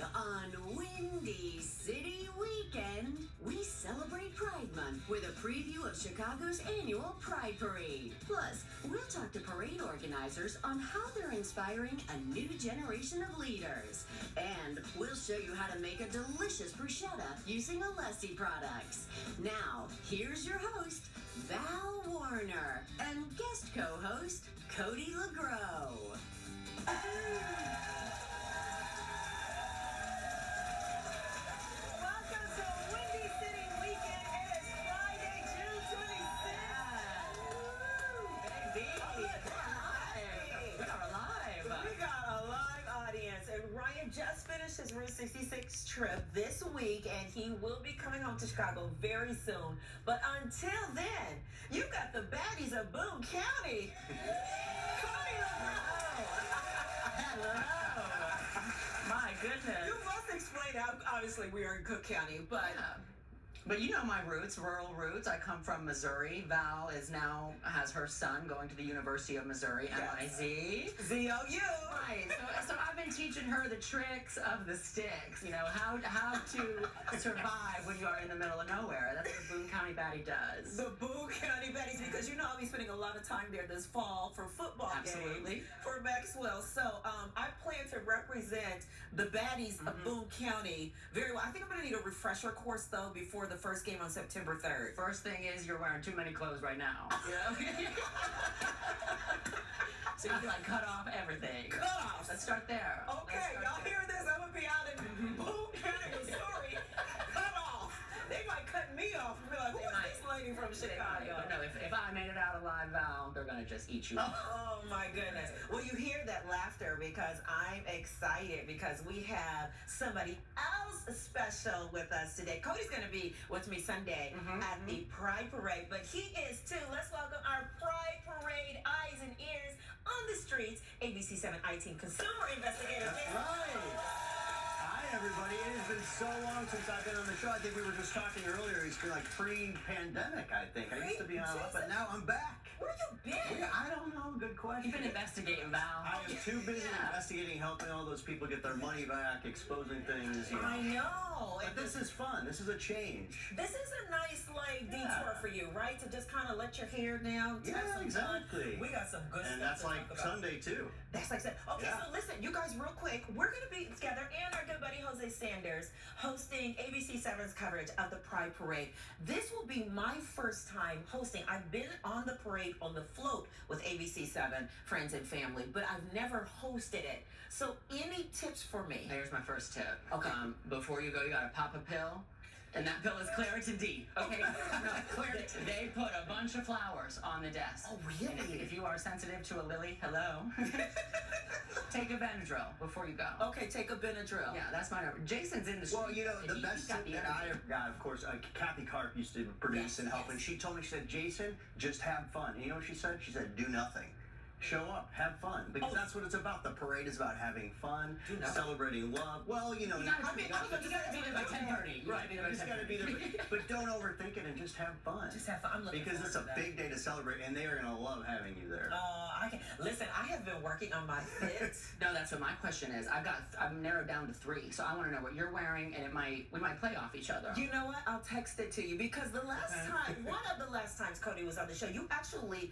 Today on Windy City Weekend, we celebrate Pride Month with a preview of Chicago's annual Pride Parade. Plus, we'll talk to parade organizers on how they're inspiring a new generation of leaders. And we'll show you how to make a delicious bruschetta using Alessi products. Now, here's your host, Val Warner, and guest co-host, Cody LeGros. Welcome to Windy City Weekend. It is Friday, June 26th. Baby, we are alive. We got a live audience, and Ryan just finished his Route 66 trip this week, and he will be coming home to Chicago very soon. But until then, you've got the baddies of Boone County. Cody LeGros. Hello. My goodness. You must explain how, obviously, we are in Cook County, but... But you know my roots, rural roots. I come from Missouri. Val has her son going to the University of Missouri, MIZ. ZOU. Right. So I've been teaching her the tricks of the sticks. You know how to survive when you are in the middle of nowhere. That's what Boone County Baddie does. The Boone County Baddies, because you know I'll be spending a lot of time there this fall for football Absolutely. games for Maxwell. So I plan to represent the Baddies of Boone County very well. I think I'm going to need a refresher course, though, before the first game on September 3rd. First thing is you're wearing too many clothes right now. Yeah. So you like cut off everything. Cutoffs. Let's start there. Okay, y'all hear this? I'm going to be out in Boone County, Missouri. Cut off. They might cut me off and be like, who is this lady from Chicago? But no, if I made it out alive, Val, they're gonna just eat you up. Oh my goodness. Well, you hear that laughter because I'm excited because we have somebody else special with us today. Cody's going to be with me Sunday at the Pride Parade, but he is too. Let's welcome our Pride Parade eyes and ears on the streets, ABC7 I-Team consumer investigator. That's right. Hi, everybody. It has been so long since I've been on the show. I think we were just talking earlier. It's been like pre-pandemic, I think. I used to be on, but now I'm back. Where you been? I don't know. Good question. You've been investigating, Val. I am too busy investigating, helping all those people get their money back, exposing things. You know. I know. But this is fun. This is a change. This is a nice, detour for you, right? To just kind of let your hair down. Have Yeah, some exactly. fun. We got some good stuff And that's to like talk about. Sunday, too. That's like, okay, Yeah. so listen, you guys, real quick, we're going to be together and our good buddy Jose Sanders hosting ABC7's coverage of the Pride Parade. This will be my first time hosting. I've been on the parade on the float with ABC7 friends and family, but I've never hosted it. So any tips for me? Here's my first tip. Okay. Before you go, you gotta pop a pill. And that pill is Claritin D. Okay? No, Claritin. They put a bunch of flowers on the desk. Oh, really? And if you are sensitive to a lily, hello. Take a Benadryl before you go. Okay, take a Benadryl. Yeah, that's my number. Jason's in the street. Well, you know, the He's best got tip the that I energy. have got, of course, Kathy Karp used to produce and help, and she told me, she said, Jason, just have fun. And you know what she said? She said, do nothing. Show up, have fun, because that's what it's about. The parade is about having fun, celebrating love. Well, you know, You gotta be there by 10:30. Right, you just gotta be there, but don't overthink it and just have fun. Just have fun. I'm looking because it's a forward to that. big day to celebrate, and they are gonna love having you there. I can listen. I have been working on my fit. No, that's what my question is. I've narrowed down to 3, so I want to know what you're wearing, and we might play off each other. You know what? I'll text it to you because the last time, one of the last times Cody was on the show, you actually.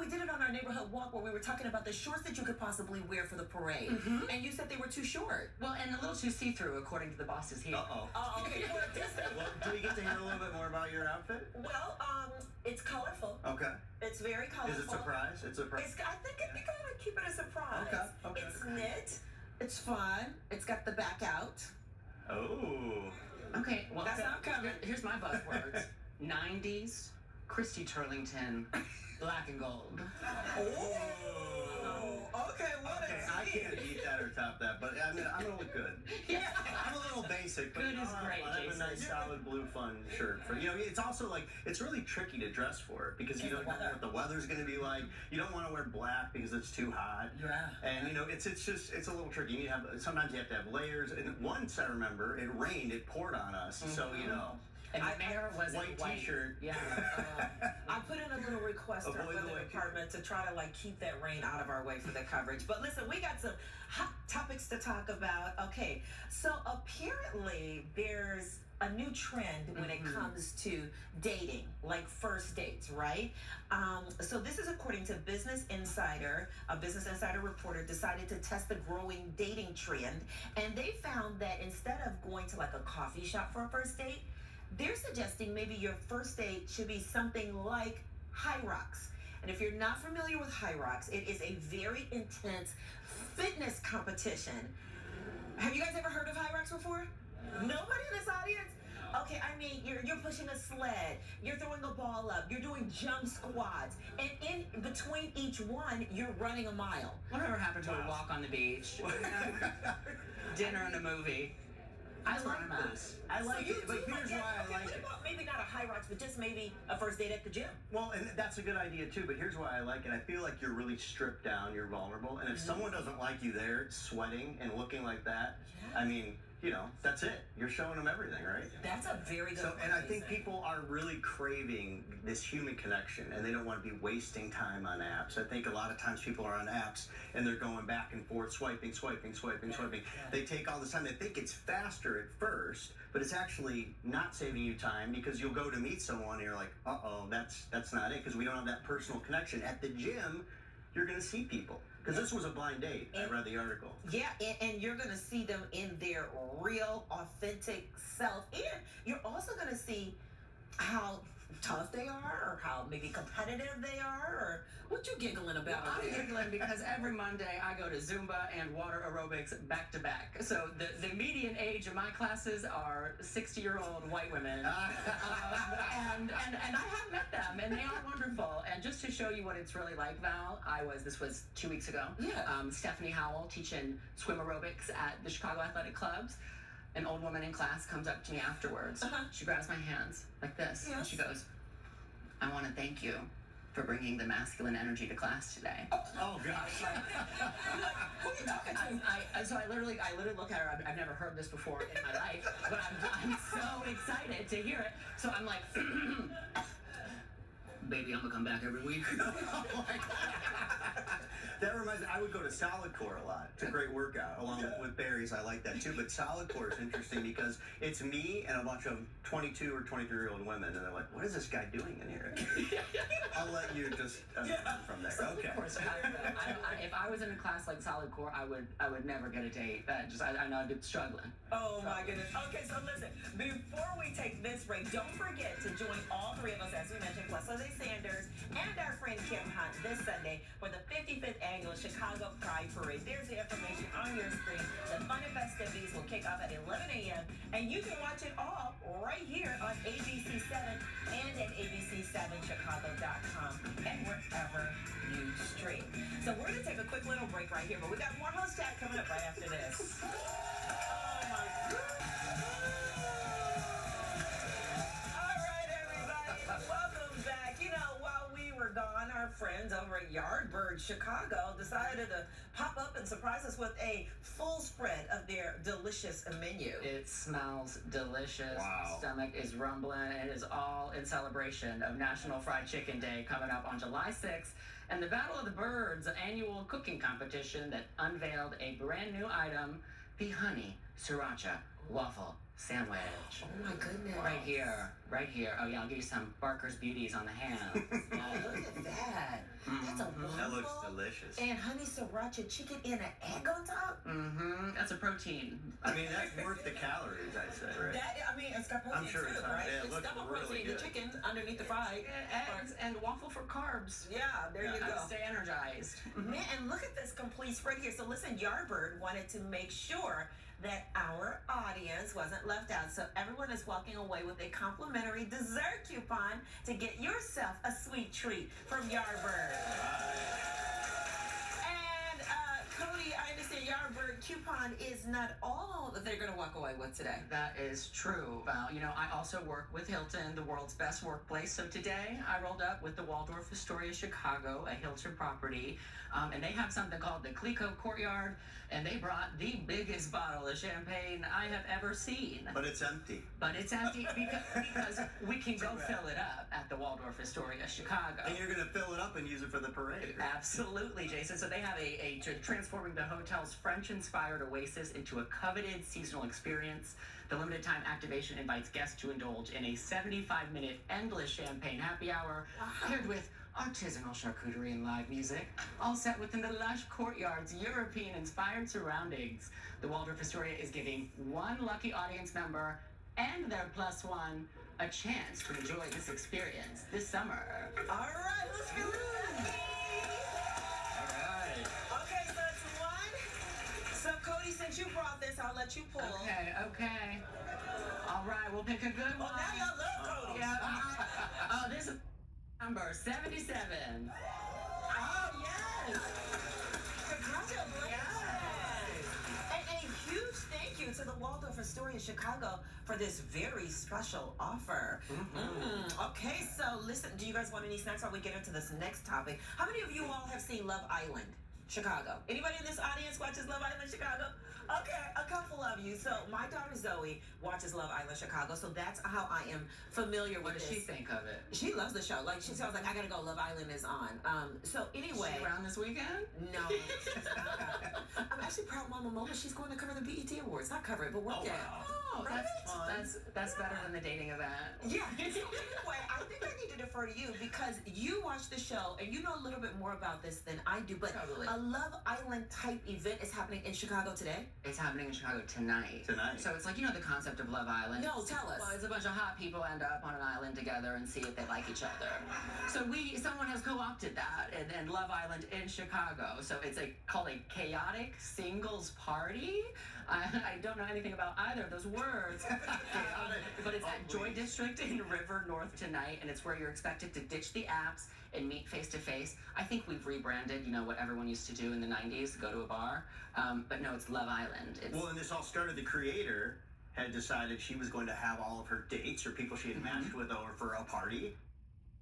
We did it on our neighborhood walk where we were talking about the shorts that you could possibly wear for the parade, and you said they were too short. Well, and a little too see-through, according to the bosses here. Uh-oh. Oh, okay. Well, do we get to hear a little bit more about your outfit? Well, it's colorful. Okay. It's very colorful. Is it surprise? It's a surprise. I think I'm gonna keep it a surprise. Okay. It's knit. It's fun. It's got the back out. Oh. Okay, well, That's not coming. Here's my buzzwords. 90s, Christy Turlington, black and gold. Oh. Okay. What Okay, I can't beat that or top that, but I'm gonna look good. Yeah. I'm a little basic, but Good is great, I have a Jason. nice solid blue fun shirt for it's also like it's really tricky to dress for it because you don't know what the weather's gonna be like. You don't want to wear black because it's too hot. Yeah. And it's a little tricky. You need sometimes you have to have layers. And once I remember it rained, it poured on us. So And the mayor was white in white t-shirt. Yeah. I put in a little request to our Avoid the weather white department to try to keep that rain out of our way for the coverage. But listen, we got some hot topics to talk about. Okay, so apparently there's a new trend when it comes to dating, like first dates, right? So this is according to Business Insider. A Business Insider reporter decided to test the growing dating trend, and they found that instead of going to a coffee shop for a first date, they're suggesting maybe your first date should be something like High Rocks. And if you're not familiar with High Rocks, it is a very intense fitness competition. Have you guys ever heard of High Rocks before? Nobody in this audience? Okay, I mean, you're pushing a sled, you're throwing a ball up, you're doing jump squats, and in between each one, you're running a mile. Whatever happened to a walk on the beach? Dinner and a movie. I That's where like I'm at. this. I like it, but here's why I like What it. about maybe not a High Rocks, but just maybe a first date at the gym? Well, and that's a good idea too, but here's why I like it. I feel like you're really stripped down, you're vulnerable, and if someone doesn't like you there, sweating and looking like that, I mean, that's it. You're showing them everything, right? That's a very good So, and I think reason. people are really craving this human connection, and they don't want to be wasting time on apps. I think a lot of times people are on apps and they're going back and forth, swiping. They take all this time. They think it's faster at first, but it's actually not saving you time because you'll go to meet someone and you're like, uh-oh, that's not it, because we don't have that personal connection. At the gym, you're going to see people. Because this was a blind date. I read the article. Yeah, and you're going to see them in their real, authentic self. And you're also going to see how tough they are, or how maybe competitive they are, or what you giggling about over I'm there? giggling because every Monday I go to Zumba and water aerobics back to back. So the median age of my classes are 60-year-old white women. And I have met them, and they are wonderful. And just to show you what it's really like, Val, this was 2 weeks ago. Yeah. Stephanie Howell teaching swim aerobics at the Chicago Athletic Clubs. An old woman in class comes up to me afterwards. She grabs my hands like this, and she goes, "I want to thank you for bringing the masculine energy to class today." Oh, gosh. Who are you talking to? So I literally look at her. I've never heard this before in my life, but I'm so excited to hear it. So I'm like, "Baby, I'm gonna come back every week." That reminds me, I would go to Solid Core a lot. It's a great workout, along with Barry's. I like that too. But Solid Core is interesting because it's me and a bunch of 22 or 23-year-old women, and they're like, "What is this guy doing in here?" I'll let you just from there. Okay. Of course, if I was in a class like Solid Core, I would never get a date. I know I'd be struggling. Oh my goodness. Okay, so listen, before we take this break, don't forget to join all three of us, as we mentioned, plus Jose Sanders and our friend Kim Hunt this Sunday for the 55th annual Chicago Pride Parade. There's the information on your screen. The fun and festivities will kick off at 11 a.m. and you can watch it all right here on ABC7 and at abc7chicago.com and wherever you stream. So we're going to take a quick little break right here, but we got more host chat coming up right after this. Oh my goodness. All right, everybody, welcome back. While we were gone, our friends over at Yardbird Chicago decided to pop up and surprise us with a full spread of their delicious menu. It smells delicious. Wow. Stomach is rumbling. It is all in celebration of National Fried Chicken Day coming up on July 6th and the Battle of the Birds annual cooking competition that unveiled a brand new item, the Honey Sriracha Waffle Sandwich. Oh my goodness. Right here. Oh yeah, I'll give you some Barker's Beauties on the hand. Look at that. That's a waffle. That looks delicious. And honey sriracha chicken and an egg on top? That's a protein. I mean, that's worth the calories, I'd say, right? It's got protein I'm sure too, it's right? yeah, it It's looks double really protein, good. the chicken underneath the fried. Eggs and waffle for carbs. Yeah, there you go. Stay energized. Man, and look at this complete spread here. So listen, Yardbird wanted to make sure that our audience wasn't left out. So everyone is walking away with a complimentary dessert coupon to get yourself a sweet treat from Yardbird. And Cody, I understand Yardbird coupon is not all that they're going to walk away with today. That is true, Val. You know, I also work with Hilton, the world's best workplace. So today I rolled up with the Waldorf Astoria Chicago, a Hilton property, and they have something called the Clico Courtyard, and they brought the biggest bottle of champagne I have ever seen. But it's empty. But it's empty because we can go fill it up at the Waldorf Astoria Chicago. And you're going to fill it up and use it for the parade. Absolutely, Jason. So they have a transforming the hotel's French-inspired oasis into a coveted seasonal experience. The limited time activation invites guests to indulge in a 75-minute endless champagne happy hour paired with artisanal charcuterie and live music, all set within the lush courtyard's European-inspired surroundings. The Waldorf Astoria is giving one lucky audience member and their plus one a chance to enjoy this experience this summer. All right, let's go. Okay, so it's one. So Cody, since you brought this, I'll let you pull. Okay. All right, we'll pick a good one. Oh, now y'all love Cody. Yeah. This is number 77. Oh, yes. Congratulations. And a huge thank you to the Waldorf Astoria Chicago for this very special offer. Okay, so listen, do you guys want any snacks while we get into this next topic? How many of you all have seen Love Island Chicago? Anybody in this audience watches Love Island Chicago? Okay, a couple of you. So my daughter Zoe watches Love Island Chicago, so that's how I am familiar with What does this. she think of it? She loves the show. Like she sounds like I gotta go. Love Island is on. So anyway, She around this weekend? no, she's not. I'm actually proud Mama Moma. She's going to cover the BET Awards. Not cover it, but work there. Oh, Right? that's better than the dating event. Yeah. So anyway, I think I need to defer to you because you watch the show and you know a little bit more about this than I do. But Totally. a Love Island type event is happening in Chicago today. It's happening in Chicago tonight. Tonight. So it's like, you know, the concept of Love Island. No, tell us. Well, it's a bunch of hot people end up on an island together and see if they like each other. So someone has co-opted that and Love Island in Chicago. So it's called a chaotic singles party. I don't know anything about either of those words. But it's at Joy District in River North tonight, and it's where you're expected to ditch the apps and meet face to face. I think we've rebranded, you know, what everyone used to do in the 90s, go to a bar. But no, it's Love Island. Well, and this all started, the creator had decided she was going to have all of her dates or people she had matched with over for a party.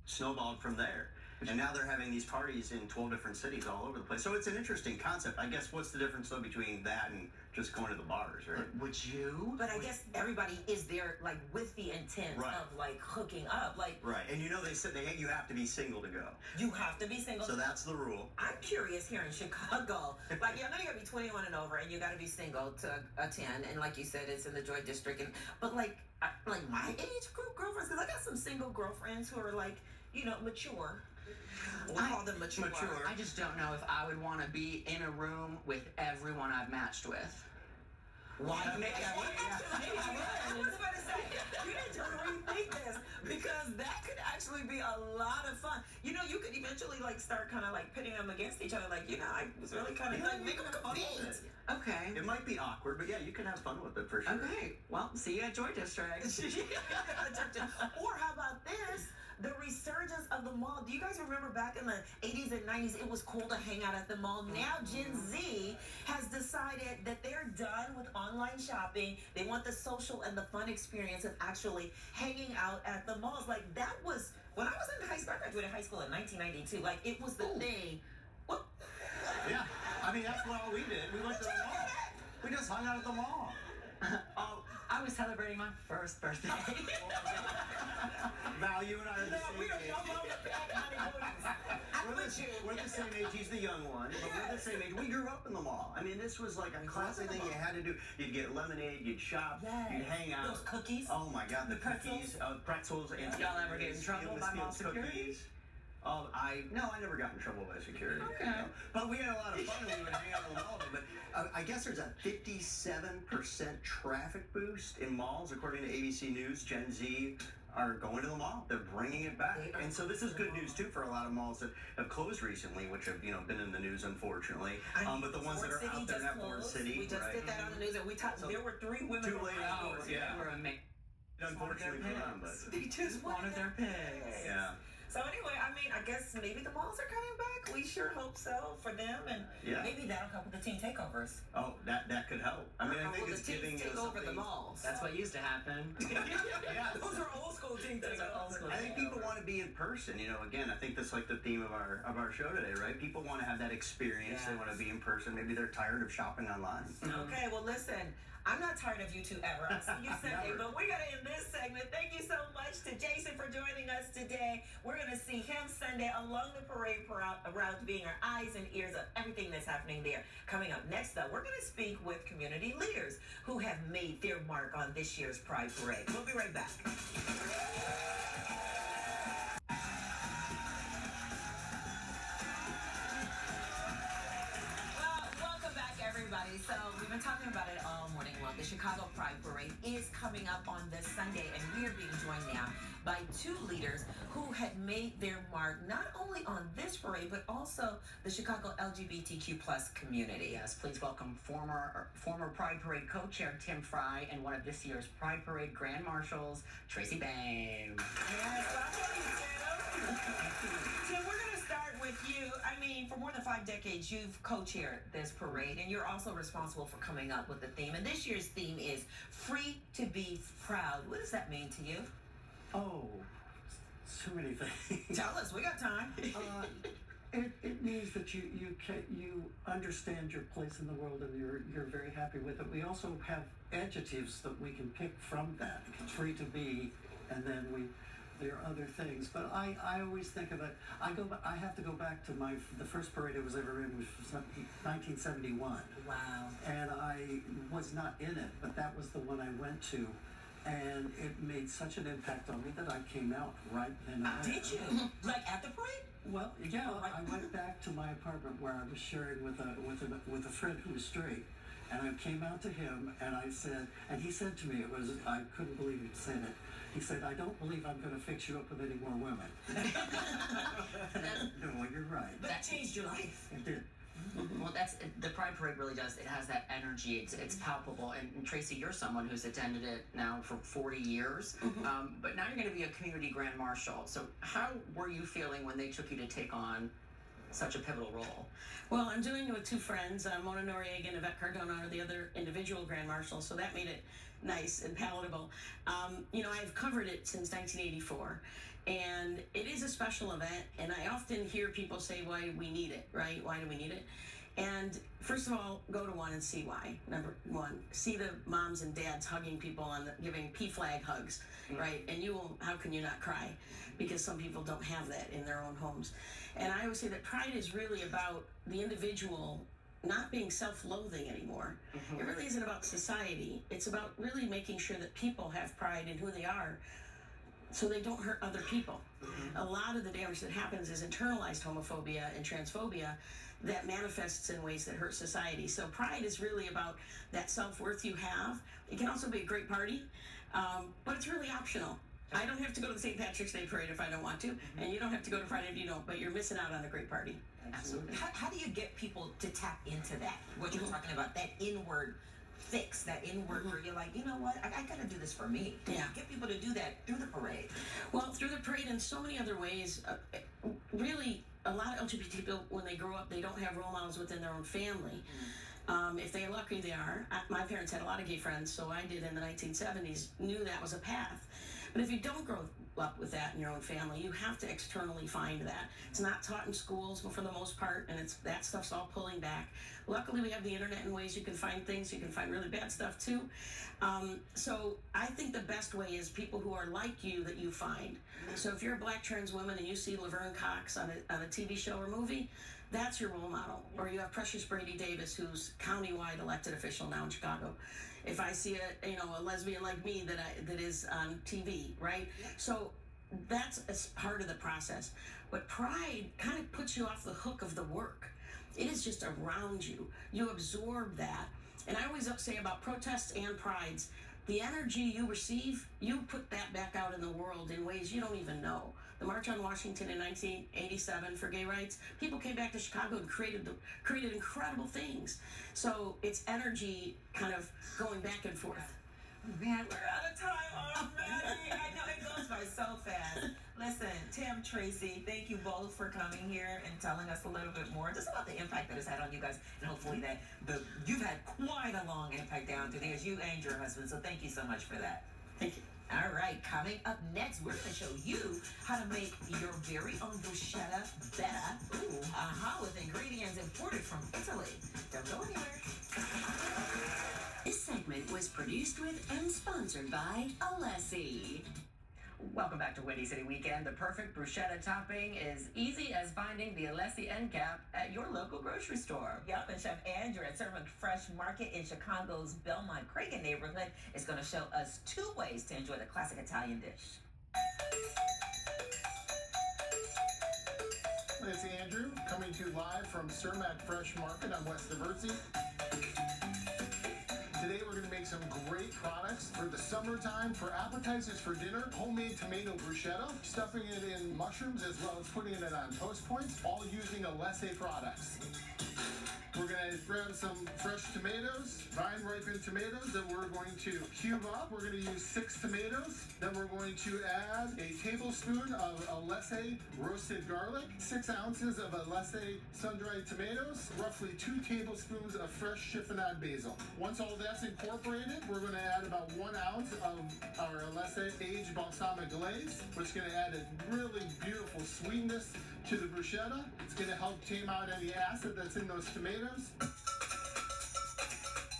Snowballed from there. And now they're having these parties in 12 different cities all over the place. So it's an interesting concept. I guess what's the difference, though, between that and just going to the bars, right? Would you? But I guess everybody is there like with the intent Right. of like hooking up. Like Right. And you know they said you have to be single to go. you have to be single. So that's the rule. I'm curious here in Chicago. Like, yeah, I know you gotta be 21 and over, and you gotta be single to attend. And like you said, it's in the Joy District. But like my age group girlfriends, because I got some single girlfriends who are like, you know, mature. We call them mature. I just don't know if I would want to be in a room with everyone I've matched with. Why? Yeah, Maybe I was about to say, you need to rethink this because that could actually be a lot of fun. You know, you could eventually like start kind of like pitting them against each other. Like, you know, I was really kind of like make them compete. Okay. It might be awkward, but yeah, you can have fun with it for sure. Okay. Well, see you at Joy District. Or how about this? The resurgence of the mall. Do you guys remember back in the 80s and 90s, it was cool to hang out at the mall? Now Gen Z has decided that they're done with online shopping. They want the social and the fun experience of actually hanging out at the malls. Like that was, when I was in high school, I graduated high school in 1992. Like it was the thing. What? Yeah. I mean, that's what all we did. We went to the mall. We just hung out at the mall. Oh, I was celebrating my first birthday. Val, you and I are the same We are age. no longer back, honey. We're the same age. He's the young one, but we're the same age. We grew up in the mall. I mean, this was like a classic thing you had to do. You'd get lemonade, you'd shop, you'd hang out. Those cookies. Oh my God, the pretzels? cookies, pretzels, and Y'all ever get in trouble by mall security? cookies. I never got in trouble by security. Okay. You know? But we had a lot of fun when we would hang out in the mall. But I guess there's a 57% traffic boost in malls, according to ABC News. Gen Z are going to the mall. They're bringing it back. And so this is good news, too, for a lot of malls that have closed recently, which have, been in the news, unfortunately. But the ones that are out there now, Ford City. We just did that on the news, and we talked. There were 3 women. Two ladies. Oh, Yeah. they were amazing. Unfortunately for them, but They just wanted their pigs. yeah. So anyway, I mean, I guess maybe the malls are coming back. We sure hope so for them, and Yeah. maybe that'll help with the teen takeovers. Oh, that could help. I mean, I think Will it's the giving teens you take over the something. malls? That's what used to happen. Yeah. Those are old school teen Those are old school takeovers. I think people want to be in person. You know, again, I think that's like the theme of our show today, right? People want to have that experience. They Yes. want to be in person. Maybe they're tired of shopping online. Okay, well, listen, I'm not tired of you two ever. I'll see you Sunday, Never. but we're going to end this segment. Thank you so much to Jason for joining us today. We're going to see him Sunday along the parade route, being our eyes and ears of everything that's happening there. Coming up next, though, we're going to speak with community leaders who have made their mark on this year's Pride Parade. We'll be right back. Welcome back, everybody. So we've been talking about it all morning long. The Chicago Pride Parade is coming up on this Sunday, and we are being joined now by two leaders who had made their mark not only on this parade, but also the Chicago LGBTQ plus community. Yes, please welcome former Pride Parade co-chair Tim Fry and one of this year's Pride Parade Grand Marshals, Tracy Bame. Yes, welcome, Tim. Tim, we're going to start with you. I mean, for more than 5 decades, you've co-chaired this parade, and you're also responsible for coming up with the theme. And this year's theme is Free to Be Proud. What does that mean to you? Oh, so many things. Tell us, we got time. It means that you understand your place in the world and you're very happy with it. We also have adjectives that we can pick from that. Free to be, and then there are other things. But I always think of it. I have to go back to the first parade I was ever in, which was 1971. Wow. And I was not in it, but that was the one I went to. And it made such an impact on me that I came out right then and there. Did you? Like at the parade? Well, yeah, I went back to my apartment where I was sharing with a friend who was straight, and I came out to him and I said, and he said to me, I couldn't believe he said it. He said, "I don't believe I'm going to fix you up with any more women." Well, you're right. But that changed your life. It did. Well, the Pride Parade really does. It has that energy. It's palpable. And Tracy, you're someone who's attended it now for 40 years. But now you're going to be a community grand marshal. So how were you feeling when they took you to take on such a pivotal role? Well, I'm doing it with two friends. Mona Noriega and Yvette Cardona are the other individual grand marshals, so that made it nice and palatable. I've covered it since 1984. And it is a special event, and I often hear people say, why do we need it, right? Why do we need it? And first of all, go to one and see why. Number one, see the moms and dads hugging people and giving P-flag hugs, right? And how can you not cry? Because some people don't have that in their own homes. And I always say that pride is really about the individual not being self-loathing anymore. It really isn't about society. It's about really making sure that people have pride in who they are, so they don't hurt other people. A lot of the damage that happens is internalized homophobia and transphobia that manifests in ways that hurt society. So pride is really about that self-worth you have. It can also be a great party, but it's really optional. I don't have to go to the St. Patrick's Day parade if I don't want to, and you don't have to go to Friday if you don't, but you're missing out on a great party. Absolutely. How do you get people to tap into that? What you're talking about, that inward fix, that inward where you're like, you know what, I gotta do this for me. Yeah. Get people to do that through the parade. Well, through the parade and so many other ways, really, a lot of LGBT people, when they grow up, they don't have role models within their own family. If they're lucky, they are. My parents had a lot of gay friends, so I did in the 1970s, knew that was a path. But if you don't grow up with that in your own family, you have to externally find that. It's not taught in schools for the most part, and that stuff's all pulling back. Luckily, we have the internet in ways you can find things. You can find really bad stuff too. So I think the best way is people who are like you that you find. So if you're a black trans woman and you see Laverne Cox on a TV show or movie, that's your role model. Or you have Precious Brady Davis, who's countywide elected official now in Chicago. If I see a lesbian like me that is on TV, right? So that's a part of the process. But pride kind of puts you off the hook of the work. It is just around you. You absorb that. And I always say about protests and prides, the energy you receive, you put that back out in the world in ways you don't even know. The March on Washington in 1987 for gay rights, people came back to Chicago and created incredible things. So it's energy kind of going back and forth. Man, we're out of time already. I know it goes by so fast. Listen, Tim, Tracy, thank you both for coming here and telling us a little bit more just about the impact that it's had on you guys, and hopefully that you've had quite a long impact down through the years, you and your husband. So thank you so much for that. Thank you. All right, coming up next, we're going to show you how to make your very own bruschetta better. With ingredients imported from Italy. Don't go anywhere. This segment was produced with and sponsored by Alessi. Welcome back to Windy City Weekend. The perfect bruschetta topping is easy as finding the Alessi end cap at your local grocery store. Yep, and Chef Andrew at Servant Fresh Market in Chicago's Belmont Cragen neighborhood is going to show us 2 ways to enjoy the classic Italian dish. It's Andrew coming to you live from Cermak Fresh Market on West Diversey. Today we're going to make some great products for the summertime, for appetizers for dinner, homemade tomato bruschetta, stuffing it in mushrooms as well as putting it on toast points, all using Alessi products. We're going to grab some fresh tomatoes, vine-ripened tomatoes that we're going to cube up. We're going to use 6 tomatoes. Then we're going to add a tablespoon of Alessi roasted garlic, 6 ounces of Alessi sun-dried tomatoes, roughly 2 tablespoons of fresh chiffonade basil. Once all that's incorporated, we're going to add about 1 ounce of our Alessi aged balsamic glaze, which is going to add a really beautiful sweetness to the bruschetta. It's going to help tame out any acid that's in those tomatoes.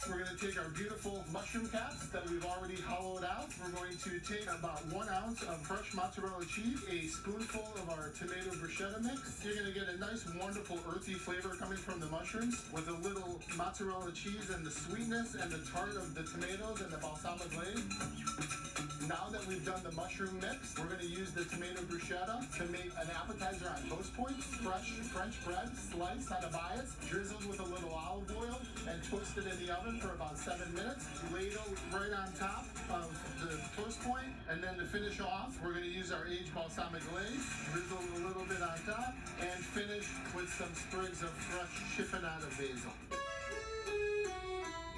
We're going to take our beautiful mushroom caps that we've already hollowed out. We're going to take about 1 ounce of fresh mozzarella cheese, a spoonful of our tomato bruschetta mix. You're going to get a nice, wonderful, earthy flavor coming from the mushrooms with a little mozzarella cheese and the sweetness and the tart of the tomatoes and the balsamic glaze. Now that we've done the mushroom mix, we're going to use the tomato bruschetta to make an appetizer on toast points. Fresh French bread sliced on a bias, drizzled with a little olive oil, and toasted in the oven for about 7 minutes. Ladle right on top of the toast point, and then to finish off, we're going to use our aged balsamic glaze, drizzle a little bit on top, and finish with some sprigs of fresh chiffonade basil.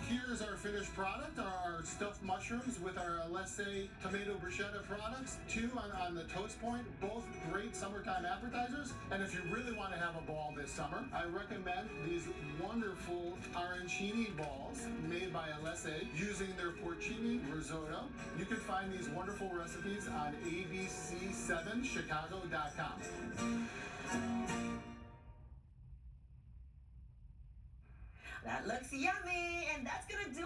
Here's our finished product, our stuffed mushrooms with our Alessi tomato bruschetta products. 2 on the toast point, both great summertime appetizers. And if you really want to have a ball this summer, I recommend these wonderful arancini balls made by Alessi using their porcini risotto. You can find these wonderful recipes on abc7chicago.com. That looks yummy, and that's going to do